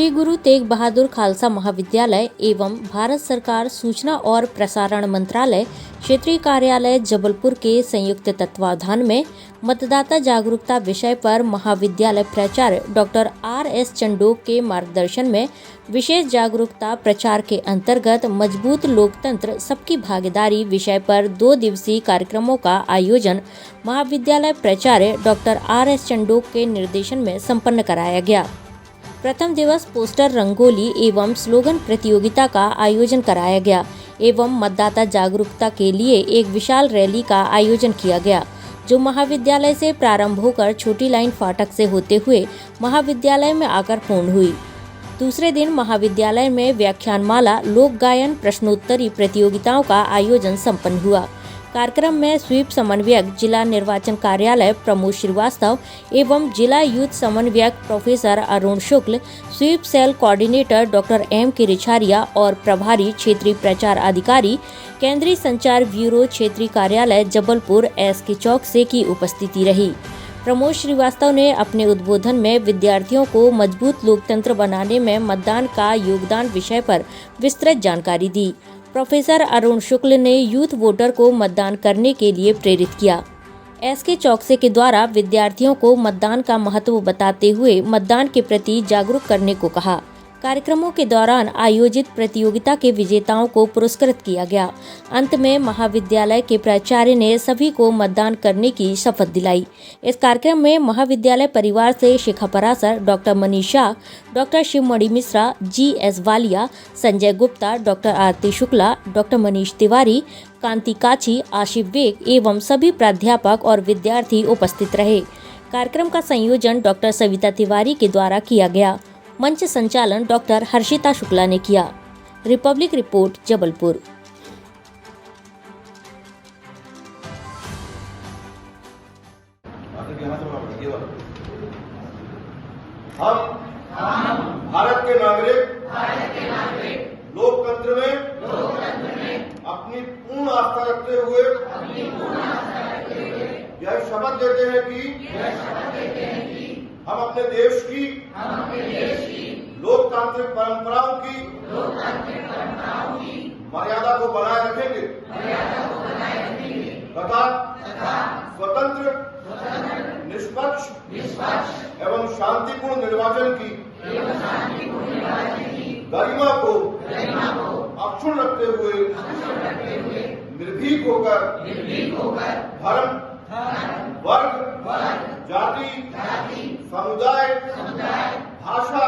श्री गुरु तेग बहादुर खालसा महाविद्यालय एवं भारत सरकार सूचना और प्रसारण मंत्रालय क्षेत्रीय कार्यालय जबलपुर के संयुक्त तत्वावधान में मतदाता जागरूकता विषय पर महाविद्यालय प्राचार्य डॉक्टर R.S. चंडोक के मार्गदर्शन में विशेष जागरूकता प्रचार के अंतर्गत मजबूत लोकतंत्र सबकी भागीदारी विषय पर 2 दिवसीय कार्यक्रमों का आयोजन महाविद्यालय प्राचार्य डॉक्टर R.S. चंडोक के निर्देशन में संपन्न कराया गया। प्रथम दिवस पोस्टर रंगोली एवं स्लोगन प्रतियोगिता का आयोजन कराया गया एवं मतदाता जागरूकता के लिए एक विशाल रैली का आयोजन किया गया, जो महाविद्यालय से प्रारंभ होकर छोटी लाइन फाटक से होते हुए महाविद्यालय में आकर पूर्ण हुई। दूसरे दिन महाविद्यालय में व्याख्यानमाला, लोक गायन, प्रश्नोत्तरी प्रतियोगिताओं का आयोजन संपन्न हुआ। कार्यक्रम में स्वीप समन्वयक जिला निर्वाचन कार्यालय प्रमोद श्रीवास्तव एवं जिला यूथ समन्वयक professor Arun Shukla, SVEEP cell coordinator doctor M.K. Richharia और प्रभारी क्षेत्रीय प्रचार अधिकारी केंद्रीय संचार ब्यूरो क्षेत्रीय कार्यालय जबलपुर S.K. चौकसे की उपस्थिति रही। प्रमोद श्रीवास्तव ने अपने उद्बोधन में विद्यार्थियों को मजबूत लोकतंत्र बनाने में मतदान का योगदान विषय पर विस्तृत जानकारी दी। प्रोफेसर अरुण शुक्ल ने यूथ वोटर को मतदान करने के लिए प्रेरित किया। S.K. चौकसे के द्वारा विद्यार्थियों को मतदान का महत्व बताते हुए मतदान के प्रति जागरूक करने को कहा। कार्यक्रमों के दौरान आयोजित प्रतियोगिता के विजेताओं को पुरस्कृत किया गया। अंत में महाविद्यालय के प्राचार्य ने सभी को मतदान करने की शपथ दिलाई। इस कार्यक्रम में महाविद्यालय परिवार से Shikha Parasar, doctor Manish Shah, doctor Shivmani Mishra, G.S. Walia, Sanjay Gupta, doctor Aarti Shukla, doctor Manish Tiwari, Kanti Kachi, Ashif bag एवं सभी प्राध्यापक और विद्यार्थी उपस्थित रहे। कार्यक्रम का संयोजन डॉक्टर सविता तिवारी के द्वारा किया गया। मंच संचालन डॉक्टर हर्षिता शुक्ला ने किया। Republic report Jabalpur. हम भारत के नागरिक लोकतंत्र में अपनी पूर्ण आस्था रखते हुए यह शपथ देते हैं कि हम अपने देश की लोकतांत्रिक परंपराओं की मर्यादा को बनाए रखेंगे तथा स्वतंत्र, निष्पक्ष एवं शांतिपूर्ण निर्वाचन की गरिमा को अक्षुण्ण रखते हुए निर्भीक होकर धर्म, वर्ग, जाति, समुदाय, भाषा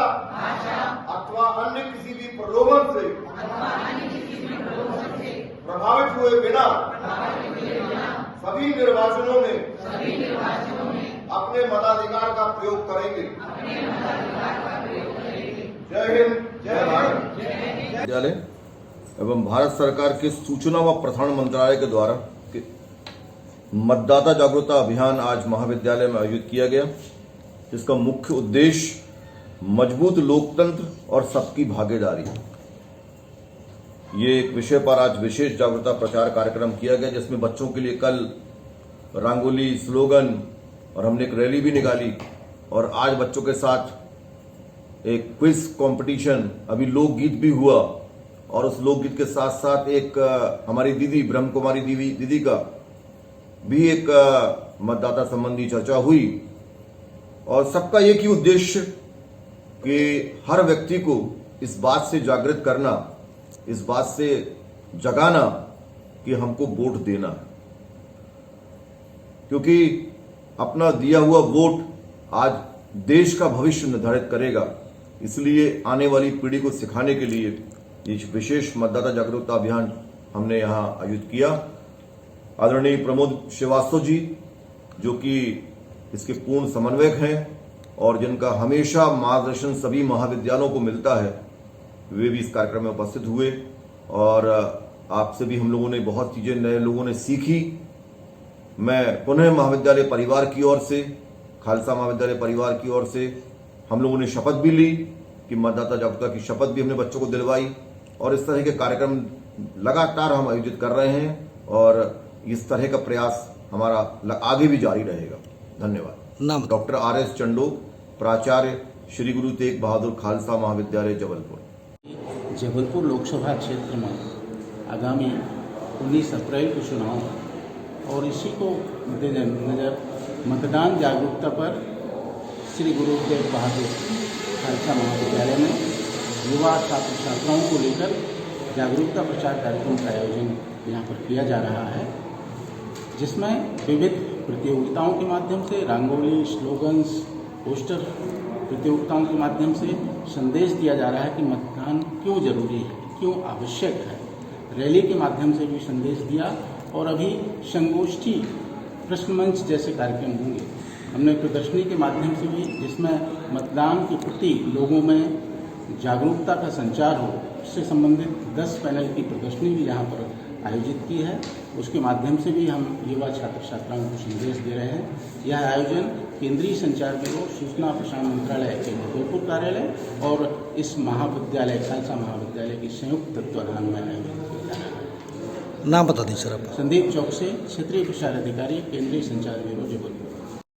अथवा अन्य किसी भी प्रलोभन से प्रभावित हुए बिना सभी निर्वाचनों में अपने मताधिकार का प्रयोग करेंगे। जय हिंद, जय भारत। विद्यालय एवं भारत सरकार के सूचना व प्रसारण मंत्रालय के द्वारा मतदाता जागरूकता अभियान आज महाविद्यालय में आयोजित किया गया, जिसका मुख्य उद्देश्य मजबूत लोकतंत्र और सबकी भागीदारी। ये एक विषय पर आज विशेष जागरूकता प्रचार कार्यक्रम किया गया, जिसमें बच्चों के लिए कल रंगोली, स्लोगन और हमने एक रैली भी निकाली और आज बच्चों के साथ एक क्विज कंपटीशन, अभी लोकगीत भी हुआ और उस लोकगीत के साथ साथ एक हमारी दीदी ब्रह्म कुमारी दीदी का भी एक मतदाता संबंधी चर्चा हुई और सबका एक ही उद्देश्य कि हर व्यक्ति को इस बात से जागृत करना, इस बात से जगाना कि हमको वोट देना है, क्योंकि अपना दिया हुआ वोट आज देश का भविष्य निर्धारित करेगा। इसलिए आने वाली पीढ़ी को सिखाने के लिए ये विशेष मतदाता जागरूकता अभियान हमने यहाँ आयोजित किया। आदरणीय प्रमोद श्रीवास्तव जी, जो कि इसके पूर्ण समन्वयक हैं और जिनका हमेशा मार्गदर्शन सभी महाविद्यालयों को मिलता है, वे भी इस कार्यक्रम में उपस्थित हुए और आपसे भी हम लोगों ने बहुत चीजें नए लोगों ने सीखी। मैं पुनः महाविद्यालय परिवार की ओर से, खालसा महाविद्यालय परिवार की ओर से हम लोगों ने शपथ भी ली कि मतदाता जागरूकता की शपथ भी हमने बच्चों को दिलवाई और इस तरह के कार्यक्रम लगातार हम आयोजित कर रहे हैं और इस तरह का प्रयास हमारा आगे भी जारी रहेगा। धन्यवाद। नाम डॉक्टर R.S. चंडोक, प्राचार्य श्री गुरु तेग बहादुर खालसा महाविद्यालय जबलपुर। जबलपुर लोकसभा क्षेत्र में आगामी 19 अप्रैल को चुनाव और इसी को मद्देनजर मतदान जागरूकता पर श्री गुरु तेग बहादुर खालसा महाविद्यालय में युवा छात्र छात्राओं को लेकर जागरूकता प्रचार कार्यक्रम का आयोजन यहाँ पर किया जा रहा है, जिसमें विविध प्रतियोगिताओं के माध्यम से रंगोली, स्लोगन्स, पोस्टर प्रतियोगिताओं के माध्यम से संदेश दिया जा रहा है कि मतदान क्यों जरूरी है, क्यों आवश्यक है। रैली के माध्यम से भी संदेश दिया और अभी संगोष्ठी, प्रश्न मंच जैसे कार्यक्रम होंगे। हमने प्रदर्शनी के माध्यम से भी, जिसमें मतदान के प्रति लोगों में जागरूकता का संचार हो, उससे संबंधित 10 पैनल की प्रदर्शनी भी यहाँ पर आयोजित की है। उसके माध्यम से भी हम युवा छात्र छात्राओं को संदेश दे रहे हैं। यह आयोजन केंद्रीय संचार ब्यूरो, सूचना प्रसारण मंत्रालय के जबलपुर कार्यालय और इस महाविद्यालय खालसा महाविद्यालय की संयुक्त तत्वाधान में आयोजित किया जा रहा है। नाम बता दें सर आप। संदीप चौकसे, क्षेत्रीय प्रसार अधिकारी, केंद्रीय संचार ब्यूरो, जबलपुर।